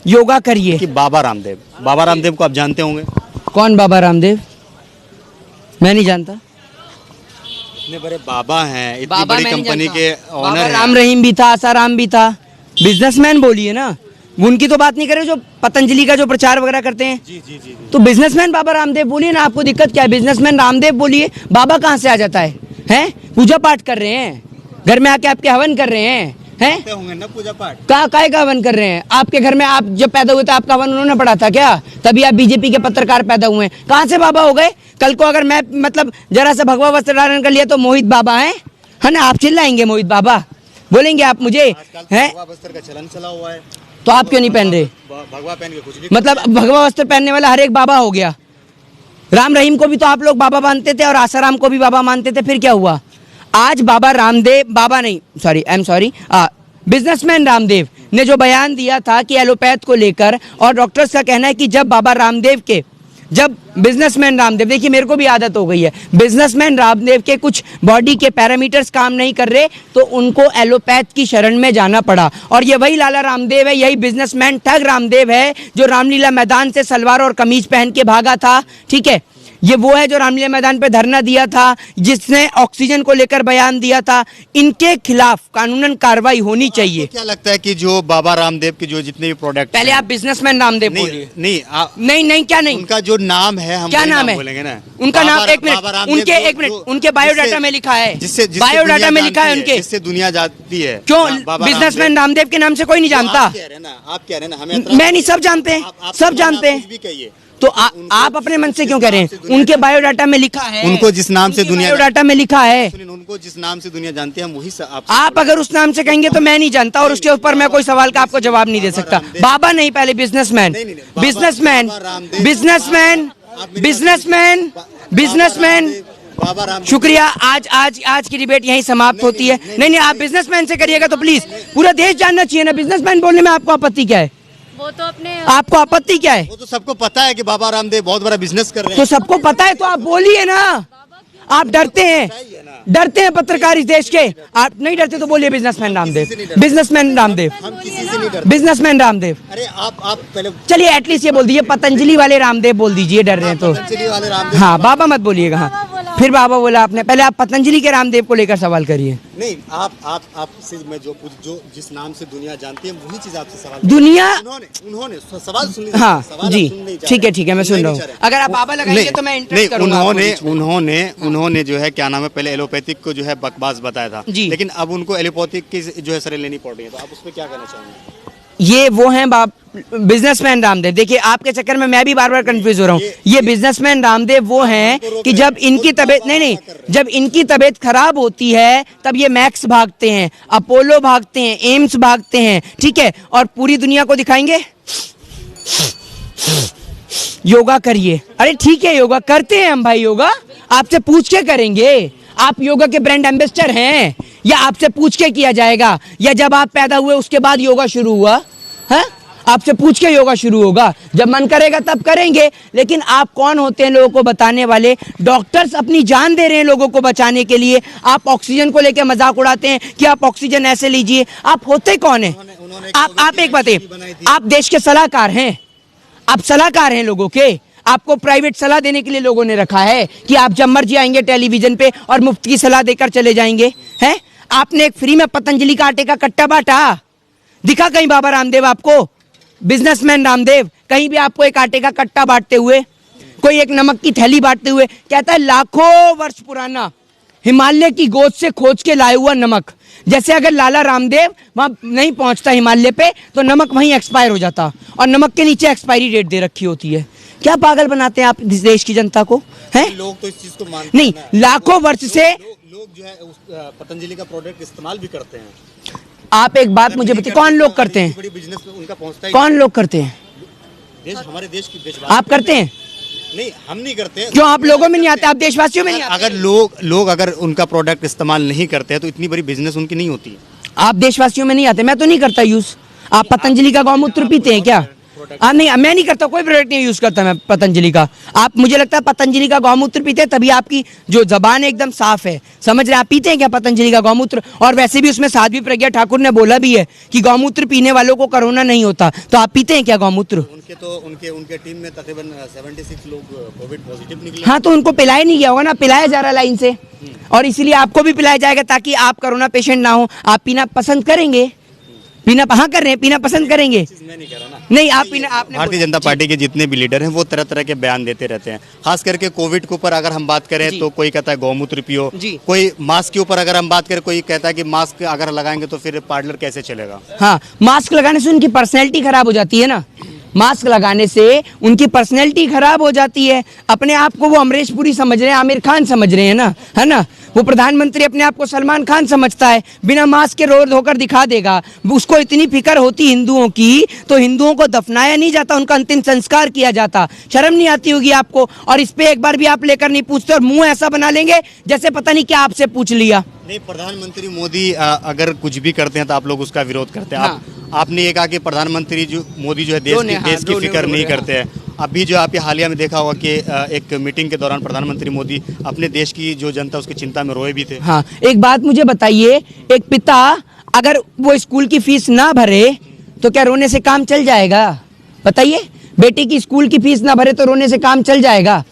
योगा करिए। कि बाबा रामदेव को आप जानते होंगे? कौन बाबा रामदेव? मैं नहीं जानता। इतने बड़े बाबा हैं, इतनी बाबा बड़ी मैं नहीं कंपनी जानता। के बाबा ओनर राम हैं। रहीम भी था, आसाराम भी था। बिजनेसमैन बोलिए ना, उनकी तो बात नहीं करे जो पतंजलि का जो प्रचार वगैरह करते हैं। जी। तो बिजनेसमैन बाबा रामदेव बोलिए ना, आपको दिक्कत क्या है? बिजनेसमैन रामदेव बोलिए, बाबा कहाँ से आ जाता है? हैं? पूजा पाठ कर रहे हैं, घर में आके आपके हवन कर रहे हैं, हैं? करते होंगे ना पूजा पाठ। काय का हवन कर रहे हैं? आपके घर में आप जब पैदा हुए तो आपका हवन उन्होंने पढ़ा था क्या? तभी आप बीजेपी के पत्रकार पैदा हुए हैं। कहाँ से बाबा हो गए? कल को अगर मैं मतलब जरा सा भगवा वस्त्र धारण कर लिया तो मोहित बाबा है ना? आप चिल्लाएंगे मोहित बाबा, बोलेंगे आप मुझे, हैं? भगवा वस्त्र का चलन चला हुआ है, तो आप क्यों नहीं पहन रहे? भगवा पहन के कुछ भी मतलब भगवा वस्त्र पहनने वाला हर एक बाबा हो गया। राम रहीम को भी तो आप लोग बाबा मानते थे और आसाराम को भी बाबा मानते थे, फिर क्या हुआ? आज बाबा रामदेव, बाबा नहीं, sorry, I am sorry, businessman Ramdev ने जो बयान दिया था कि एलोपैथ को लेकर, और डॉक्टर्स का कहना है कि जब बिजनेसमैन रामदेव, देखिए मेरे को भी आदत हो गई है, बिजनेसमैन रामदेव के कुछ बॉडी के पैरामीटर्स काम नहीं कर रहे तो उनको एलोपैथ की शरण में जाना पड़ा। और ये वही लाला रामदेव है, यही बिजनेसमैन ठग रामदेव है जो रामलीला मैदान से सलवार और कमीज पहन के भागा था। ठीक है, ये वो है जो रामलीला मैदान पे धरना दिया था, जिसने ऑक्सीजन को लेकर बयान दिया था। इनके खिलाफ कानूनन कार्रवाई होनी चाहिए। क्या लगता है कि जो बाबा रामदेव के जो जितने भी प्रोडक्ट, पहले आप बिजनेसमैन रामदेव बोलिए। नहीं, क्या नहीं, उनका जो नाम है, हम क्या नाम है बोलेंगे ना, उनका नाम? एक मिनट, उनके बायोडाटा में लिखा है, बायोडाटा में लिखा है उनके, जिससे दुनिया जाती है। क्यों बिजनेसमैन रामदेव के नाम से कोई नहीं जानता? आप कह रहे हैं ना, हमें मैं नहीं, सब जानते हैं, सब जानते हैं। तो आप अपने मन से क्यों कह रहे हैं? उनके बायोडाटा में लिखा है, उनको जिस नाम से दुनिया, बायोडाटा में लिखा है, उनको जिस नाम से दुनिया जानती है, हम वही आप अगर उस नाम से कहेंगे तो मैं नहीं जानता और उसके ऊपर मैं कोई सवाल का आपको जवाब नहीं दे सकता। बाबा नहीं, पहले बिजनेसमैन। शुक्रिया, आज की डिबेट यहीं समाप्त होती है। नहीं, आप बिजनेसमैन से करिएगा तो प्लीज पूरा देश जानना चाहिए ना। बिजनेसमैन बोलने में आपको आपत्ति क्या है? वो तो अपने आपको आपत्ति क्या है? वो तो सबको पता है कि बाबा रामदेव बहुत बड़ा बिजनेस कर रहे हैं। तो सबको पता है तो आप बोलिए ना। आप डरते हैं पत्रकार इस देश के। आप नहीं डरते तो बोलिए बिजनेसमैन रामदेव। हम किसी से नहीं डरते। बिजनेसमैन रामदेव। अरे आप पहले चलिए एटलीस्ट ये बोल दीजिए, पतंजलि वाले रामदेव बोल दीजिए, डर रहे हैं तो। पतंजलि वाले रामदेव। हाँ, बाबा मत बोलिएगा। हाँ, फिर बाबा बोला आपने, पहले आप पतंजलि के रामदेव को लेकर सवाल करिए। नहीं, आपसे मैं जो जिस नाम से दुनिया जानती है वही चीज आपसे सवाल। दुनिया उन्होंने सवाल सुन, हाँ जी, ठीक है, मैं सुन रहा हूँ। अगर आप बाबा लगाएंगे तो मैं इंटरेस्ट करूंगा। उन्होंने जो है क्या नाम है, पहले एलोपैथिक को जो है बकवास बताया था, लेकिन अब उनको एलोपैथिक की जो है सलाह लेनी पड़ रही है, तो आप उस पर क्या कहना चाहेंगे? ये वो हैं बिजनेसमैन रामदेव। देखिए आपके चक्कर में मैं भी बार बार कंफ्यूज हो रहा हूँ। ये बिजनेसमैन रामदेव वो हैं कि जब इनकी तबीयत जब इनकी तबीयत खराब होती है तब ये मैक्स भागते हैं, अपोलो भागते हैं, एम्स भागते हैं। ठीक है, और पूरी दुनिया को दिखाएंगे योगा करिए। अरे ठीक है, योगा करते हैं हम भाई, योगा आपसे पूछ के करेंगे। आप योगा के ब्रांड एम्बेसडर हैं या आपसे पूछ के किया जाएगा, या जब आप पैदा हुए उसके बाद योगा शुरू हुआ है? आपसे पूछ के योगा शुरू होगा, जब मन करेगा तब करेंगे। लेकिन आप कौन होते हैं लोगों को बताने वाले? डॉक्टर्स अपनी जान दे रहे हैं लोगों को बचाने के लिए। आप ऑक्सीजन को लेकर मजाक उड़ाते हैं कि आप ऑक्सीजन ऐसे लीजिए। आप होते कौन है? आप एक बात है, आप देश के सलाहकार हैं, आप सलाहकार हैं लोगों के। आपको प्राइवेट सलाह देने के लिए लोगों ने रखा है कि आप जब मर्जी आएंगे टेलीविजन पे और मुफ्त की सलाह देकर चले जाएंगे, हैं? आपने एक फ्री में पतंजलि का आटे का कट्टा बांटा, दिखा कहीं बाबा रामदेव आपको? बिजनेसमैन रामदेव कहीं भी आपको एक आटे का कट्टा बांटते हुए, कोई एक नमक की थैली बांटते हुए? कहता है लाखों वर्ष पुराना हिमालय की गोद से खोज के लाया हुआ नमक। जैसे अगर लाला रामदेव वहां नहीं पहुंचता हिमालय पे तो नमक वहीं एक्सपायर हो जाता, और नमक के नीचे एक्सपायरी डेट दे रखी होती है। क्या पागल बनाते हैं आप इस देश की जनता को, हैं? लोग तो इस चीज को मानते नहीं, लाखों वर्ष से लोग जो है पतंजलि का प्रोडक्ट इस्तेमाल भी करते हैं। आप एक बात मुझे बताइए, कौन लोग करते हैं? बड़ी बिजनेस में उनका पहुंचता है। कौन लोग करते हैं? हमारे देश की आप करते हैं? नहीं, हम नहीं करते। क्यों? आप लोगों में नहीं आते, आप देशवासियों में नहीं आते? अगर लोग अगर उनका प्रोडक्ट इस्तेमाल नहीं करते हैं तो इतनी बड़ी बिजनेस उनकी नहीं होती। आप देशवासियों में नहीं आते? मैं तो नहीं करता यूज। आप पतंजलि का गौमूत्र पीते हैं क्या? हाँ नहीं, मैं नहीं करता, कोई प्रोडक्ट नहीं यूज करता मैं पतंजलि का। आप, मुझे लगता है पतंजलि का गौमूत्र पीते हैं तभी आपकी जो जबान है एकदम साफ है। समझ रहे, आप पीते हैं क्या पतंजलि का गौमूत्र? और वैसे भी उसमें साध्वी प्रज्ञा ठाकुर ने बोला भी है कि गौमूत्र पीने वालों को कोरोना नहीं होता, तो आप पीते हैं क्या गौमूत्र? उनके टीम में तकरीबन 76 लोग कोविड पॉजिटिव निकले। हाँ, तो उनको पिलाया नहीं गया होगा ना, पिलाया जा रहा लाइन से, और इसीलिए आपको भी पिलाया जाएगा ताकि आप कोरोना पेशेंट ना हो। आप पीना पसंद करेंगे? पीना हाँ कर रहे हैं, पीना पसंद करेंगे? मैं नहीं कर रहा ना। नहीं, आप पीना, आपने भारतीय जनता पार्टी के जितने भी लीडर हैं वो तरह तरह के बयान देते रहते हैं। खास करके कोविड के ऊपर अगर हम बात करें तो कोई कहता है गौमूत्र पियो, कोई मास्क के ऊपर अगर हम बात करें कोई कहता है कि मास्क अगर लगाएंगे तो फिर पार्लर कैसे चलेगा। हाँ, मास्क लगाने से उनकी पर्सनैलिटी खराब हो जाती है ना, मास्क लगाने से उनकी पर्सनैलिटी खराब हो जाती है। अपने आप को वो अमरीश पुरी समझ रहे हैं, आमिर खान समझ रहे हैं ना, है ना। वो प्रधानमंत्री अपने आप को सलमान खान समझता है, बिना मास्क के रोड होकर दिखा देगा। उसको इतनी फिक्र होती हिंदुओं की तो हिंदुओं को दफनाया नहीं जाता, उनका अंतिम संस्कार किया जाता। शर्म नहीं आती होगी आपको? और इस पे एक बार भी आप लेकर नहीं पूछते और मुंह ऐसा बना लेंगे जैसे पता नहीं क्या आपसे पूछ लिया। नहीं, प्रधानमंत्री मोदी अगर कुछ भी करते हैं तो आप लोग उसका विरोध करते हैं। हाँ। आपने ये कहा कि प्रधानमंत्री जो मोदी जो है देश की फिक्र नहीं करते हैं। अभी जो आप हालिया में देखा होगा कि एक मीटिंग के दौरान प्रधानमंत्री मोदी अपने देश की जो जनता उसकी चिंता में रोए भी थे। हाँ, एक बात मुझे बताइए, एक पिता अगर वो स्कूल की फीस ना भरे तो क्या रोने से काम चल जाएगा? बताइए, बेटी की स्कूल की फीस ना भरे तो रोने से काम चल जाएगा?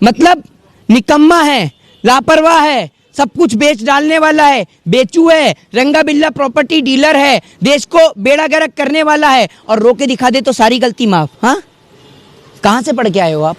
मतलब निकम्मा है, लापरवाह है, सब कुछ बेच डालने वाला है, बेचू है, रंगा बिल्ला प्रॉपर्टी डीलर है, देश को बेड़ा गर्क करने वाला है, और रो के दिखा दे तो सारी गलती माफ। हाँ, कहाँ से पढ़ के आए हो आप?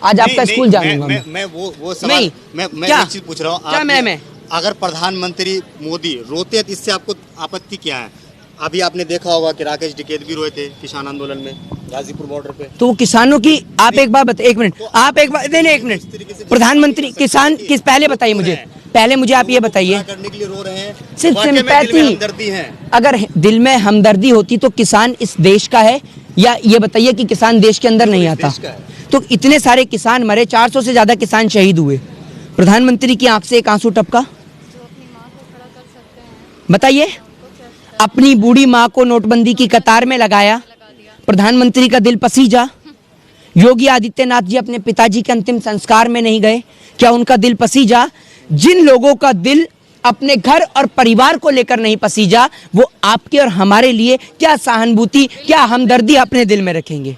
आज आपका स्कूल जाऊंगा मैं वो सवाल मैं एक चीज पूछ रहा हूँ। क्या मैं अगर प्रधानमंत्री मोदी रोते हैं तो इससे आपको आपत्ति क्या है? अभी आपने देखा होगा कि राकेश टिकैत भी रोए थे किसान आंदोलन में गाजीपुर बॉर्डर पे। तो किसानों की आप एक बात बताइए, एक मिनट आप एक बार नहीं एक मिनट, प्रधानमंत्री किसान किस पहले बताइए मुझे, पहले मुझे आप ये बताइए, करने के लिए रो रहे हैं, सिर्फ सिंपैथी है। अगर दिल में हमदर्दी होती तो किसान इस देश का है, या ये बताइए कि किसान देश के अंदर नहीं आता? तो इतने सारे किसान मरे, 400 से ज्यादा किसान शहीद हुए, प्रधानमंत्री की आंख से एक आंसू टपका? बताइए, अपनी बूढ़ी माँ को नोटबंदी की कतार में लगाया, प्रधानमंत्री का दिल पसीजा। योगी आदित्यनाथ जी अपने पिताजी के अंतिम संस्कार में नहीं गए, क्या उनका दिल पसीजा? जिन लोगों का दिल अपने घर और परिवार को लेकर नहीं पसीजा, वो आपके और हमारे लिए क्या सहानुभूति, क्या हमदर्दी अपने दिल में रखेंगे?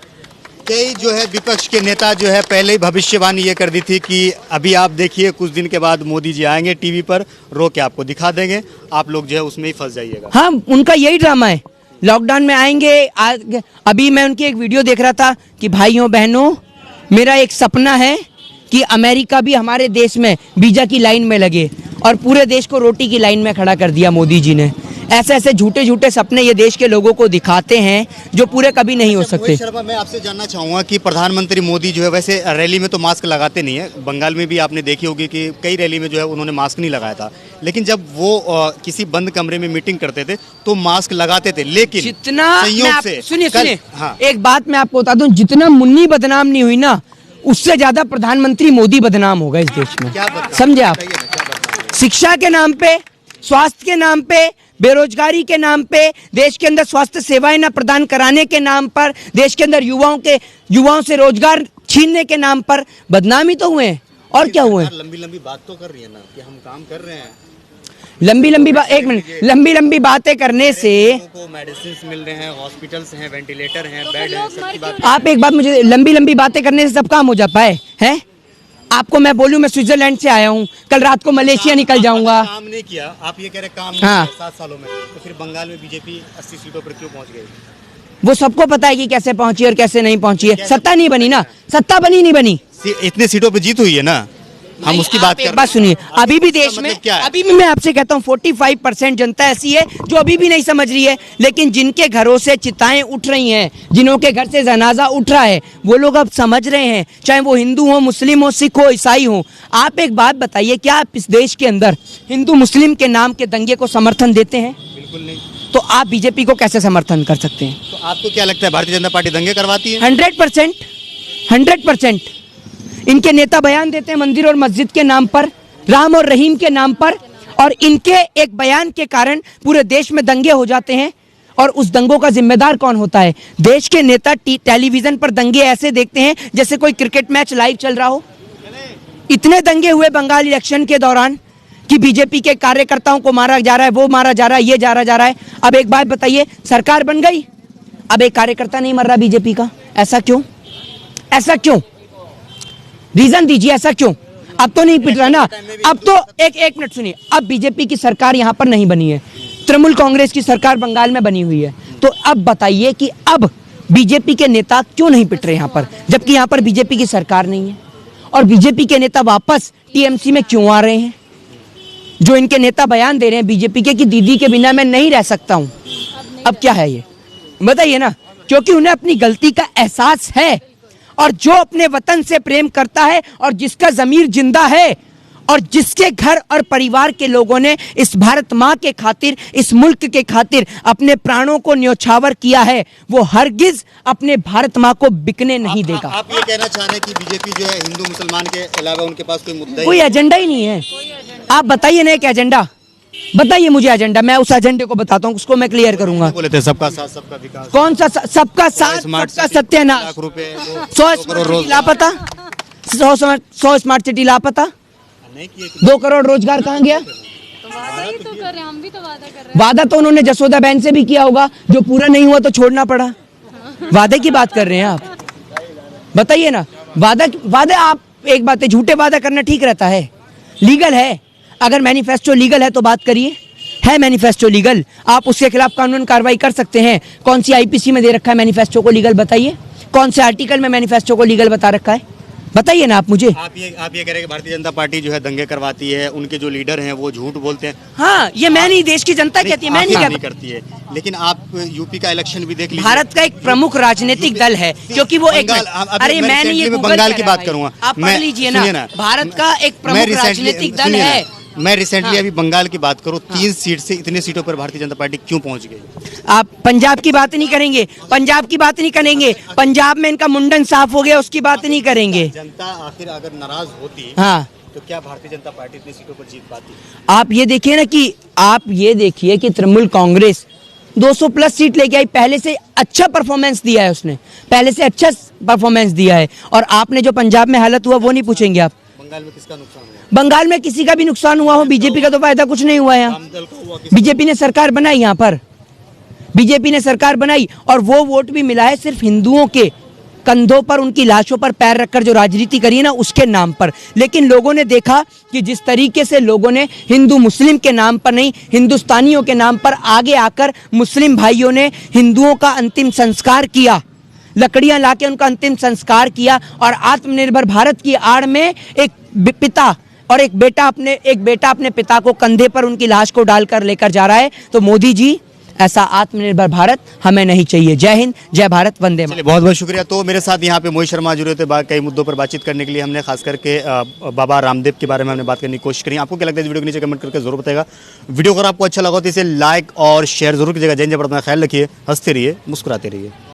कई जो है विपक्ष के नेता जो है पहले ही भविष्यवाणी ये कर दी थी कि अभी आप देखिए कुछ दिन के बाद मोदी जी आएंगे टीवी पर, रो के आपको दिखा देंगे, आप लोग जो है उसमें ही फंस जाइएगा। हाँ, उनका यही ड्रामा है, लॉकडाउन में आएंगे। अभी मैं उनकी एक वीडियो देख रहा था कि भाइयों बहनों, मेरा एक सपना है कि अमेरिका भी हमारे देश में वीजा की लाइन में लगे, और पूरे देश को रोटी की लाइन में खड़ा कर दिया मोदी जी ने। ऐसे ऐसे झूठे झूठे सपने ये देश के लोगों को दिखाते हैं जो पूरे कभी नहीं हो सकते। शर्मा, मैं आपसे जानना चाहूँगा कि प्रधानमंत्री मोदी जो है वैसे रैली में तो मास्क लगाते नहीं है, बंगाल में भी आपने देखी होगी कि कई रैली में जो है उन्होंने मास्क नहीं लगाया था, लेकिन जब वो किसी बंद कमरे में मीटिंग करते थे तो मास्क लगाते थे। लेकिन जितना सुनिए हाँ। एक बात मैं आपको बता दूं, जितना मुन्नी बदनाम नहीं हुई ना, उससे ज्यादा प्रधानमंत्री मोदी बदनाम होगा इस देश में। समझे आप? शिक्षा के नाम पे, स्वास्थ्य के नाम पे, बेरोजगारी के नाम पे, देश के अंदर स्वास्थ्य सेवाएं न प्रदान कराने के नाम पर, देश के अंदर युवाओं से रोजगार छीनने के नाम पर बदनामी तो हुए हैं। और क्या हुए? लंबी लंबी बात तो कर रही है ना कि हम काम कर रहे हैं। एक मिनट, लंबी लंबी बातें करने से मेडिसिन मिल रहे हैं, हॉस्पिटल्स हैं, वेंटिलेटर हैं, बेड हैं, सबकी बात। आप एक बात मुझे, लंबी लंबी बातें करने से सब काम हो जाता है? आपको मैं बोलूं मैं स्विट्जरलैंड से आया हूं, कल रात को मलेशिया निकल जाऊंगा। काम नहीं किया, आप ये कह रहे काम नहीं हाँ। किया 7 सालों में, तो फिर बंगाल में बीजेपी 80 सीटों पर क्यों पहुंच गई? वो सबको पता है कि कैसे पहुंची और कैसे नहीं पहुंची है। सत्ता नहीं बनी ना, सत्ता बनी नहीं बनी, इतने सीटों पे जीत हुई है ना, हम उसकी बात कर। बात सुनिए, अभी भी देश में, अभी भी मैं आपसे कहता हूँ 45% जनता ऐसी है जो अभी भी नहीं समझ रही है, लेकिन जिनके घरों से चिताएं उठ रही हैं, जिन्हों के घर से जनाजा उठ रहा है, वो लोग अब समझ रहे हैं, चाहे वो हिंदू हो, मुस्लिम हो, सिख हो, ईसाई हो। आप एक बात बताइए, क्या आप इस देश के अंदर हिंदू मुस्लिम के नाम के दंगे को समर्थन देते हैं? बिल्कुल नहीं। तो आप बीजेपी को कैसे समर्थन कर सकते हैं? तो आपको क्या लगता है भारतीय जनता पार्टी दंगे करवाती है? 100%। इनके नेता बयान देते हैं मंदिर और मस्जिद के नाम पर, राम और रहीम के नाम पर, और इनके एक बयान के कारण पूरे देश में दंगे हो जाते हैं। और उस दंगों का जिम्मेदार कौन होता है? देश के नेता टेलीविजन पर दंगे ऐसे देखते हैं जैसे कोई क्रिकेट मैच लाइव चल रहा हो। इतने दंगे हुए बंगाल इलेक्शन के दौरान कि बीजेपी के कार्यकर्ताओं को मारा जा रहा है, वो मारा जा रहा है, ये जा रहा है। अब एक बात बताइए, सरकार बन गई, अब एक कार्यकर्ता नहीं मर रहा बीजेपी का, ऐसा क्यों? ऐसा क्यों? रीजन दीजिए, ऐसा क्यों? अब तो नहीं पिट रहा ना। अब तो एक मिनट सुनिए, अब बीजेपी की सरकार यहाँ पर नहीं बनी है, तृणमूल कांग्रेस की सरकार बंगाल में बनी हुई है। तो अब बताइए कि अब बीजेपी के नेता क्यों नहीं पिट रहे यहाँ पर, जबकि यहाँ पर बीजेपी की सरकार नहीं है? और बीजेपी के नेता वापस टीएमसी में क्यों आ रहे हैं? जो इनके नेता बयान दे रहे हैं बीजेपी के कि दीदी के बिना मैं नहीं रह सकता हूँ, अब क्या है ये बताइए ना? क्योंकि उन्हें अपनी गलती का एहसास है, और जो अपने वतन से प्रेम करता है और जिसका ज़मीर जिंदा है और जिसके घर और परिवार के लोगों ने इस भारत माँ के खातिर, इस मुल्क के खातिर अपने प्राणों को न्योछावर किया है, वो हरगिज अपने भारत माँ को बिकने नहीं देगा। आप ये कहना चाह रहे हैं कि बीजेपी जो है हिंदू मुसलमान के अलावा उनके पास कोई मुद्दा कोई एजेंडा ही नहीं है? आप बताइए ना एक एजेंडा, बताइए मुझे एजेंडा, मैं उस एजेंडे को बताता हूँ, उसको मैं क्लियर करूंगा। बोले थे सबका साथ सबका विकास। कौन सा सबका साथ सबका सत्यानाश? 100 स्मार्ट सिटी लापता, 100 स्मार्ट सिटी लापता, 2 करोड़ रोजगार कहाँ गया? तो कर रहे हैं, हम भी तो वादा कर रहे हैं। वादा तो उन्होंने जसोदा बहन से भी किया होगा, जो पूरा नहीं हुआ तो छोड़ना पड़ा। वादे की बात कर रहे हैं आप, बताइए ना। वादा आप एक बात है, झूठे वादा करना ठीक रहता है, लीगल है। अगर मैनिफेस्टो लीगल है तो बात करिए, है मैनिफेस्टो लीगल? आप उसके खिलाफ कानून कार्रवाई कर सकते हैं। कौन सी आईपीसी में दे रखा है मैनिफेस्टो को लीगल? बताइए कौन से आर्टिकल में मैनिफेस्टो को लीगल बता रखा है, बताइए ना आप मुझे। आप ये कह रहे हैं कि भारतीय जनता पार्टी जो है दंगे करवाती है, उनके जो लीडर हैं वो झूठ बोलते हैं। हाँ, ये मैं नहीं, देश की जनता कहती है, मैं नहीं करती है। लेकिन आप यूपी का इलेक्शन भी देख लीजिए, भारत का एक प्रमुख राजनीतिक दल है, क्योंकि वो एक अरे मैं नहीं, ये बंगाल की बात करूंगा, आप पढ़ लीजिए ना, भारत का एक प्रमुख राजनीतिक दल है। मैं रिसेंटली अभी बंगाल की बात करूं, 3 सीट से इतने सीटों पर भारतीय जनता पार्टी क्यों पहुंच गई? आप पंजाब की बात नहीं करेंगे, पंजाब की बात नहीं करेंगे, पंजाब में इनका मुंडन साफ हो गया, उसकी बात नहीं करेंगे। जनता आखिर अगर नाराज होती, हाँ, तो क्या भारतीय जनता पार्टी इतनी सीटों पर जीत पाती? आप ये देखिए ना कि आप ये देखिए कि तृणमूल कांग्रेस 200 प्लस सीट लेके आई, पहले से अच्छा परफॉर्मेंस दिया है उसने, पहले से अच्छा परफॉर्मेंस दिया है। और आपने जो पंजाब में हालत हुआ वो नहीं पूछेंगे आप? बंगाल में किसका नुकसान हुआ? बंगाल में किसी का भी नुकसान हुआ हो, बीजेपी का तो फायदा कुछ नहीं हुआ यहाँ। बीजेपी ने सरकार बनाई यहाँ पर, बीजेपी ने सरकार बनाई, और वो वोट भी मिला है सिर्फ हिंदुओं के कंधों पर, उनकी लाशों पर पैर रखकर जो राजनीति करी है ना, उसके नाम पर। लेकिन लोगों ने देखा कि जिस तरीके से लोगों ने हिंदू मुस्लिम के नाम पर नहीं, हिंदुस्तानियों के नाम पर आगे आकर मुस्लिम भाइयों ने हिंदुओं का अंतिम संस्कार किया, लकड़ियां लाके उनका अंतिम संस्कार किया, और आत्मनिर्भर भारत की आड़ में एक पिता और एक बेटा अपने पिता को कंधे पर उनकी लाश को डालकर लेकर जा रहा है। तो मोदी जी, ऐसा आत्मनिर्भर भारत हमें नहीं चाहिए। जय हिंद, जय भारत, वंदे मातरम। बहुत बहुत शुक्रिया। तो मेरे साथ यहाँ पे मोहित शर्मा जुड़े थे, कई मुद्दों पर बातचीत करने के लिए। हमने खास करके बाबा रामदेव के बारे में हमने बात करने की कोशिश करी। आपको क्या लगता है, वीडियो के नीचे कमेंट करके जरूर बताएगा। वीडियो अगर आपको अच्छा लगा तो इसे लाइक और शेयर जरूर कीजिएगा। जय हिंद, जय भारत में ख्याल रखिए, हंसते रहिए, मुस्कुराते रहिए।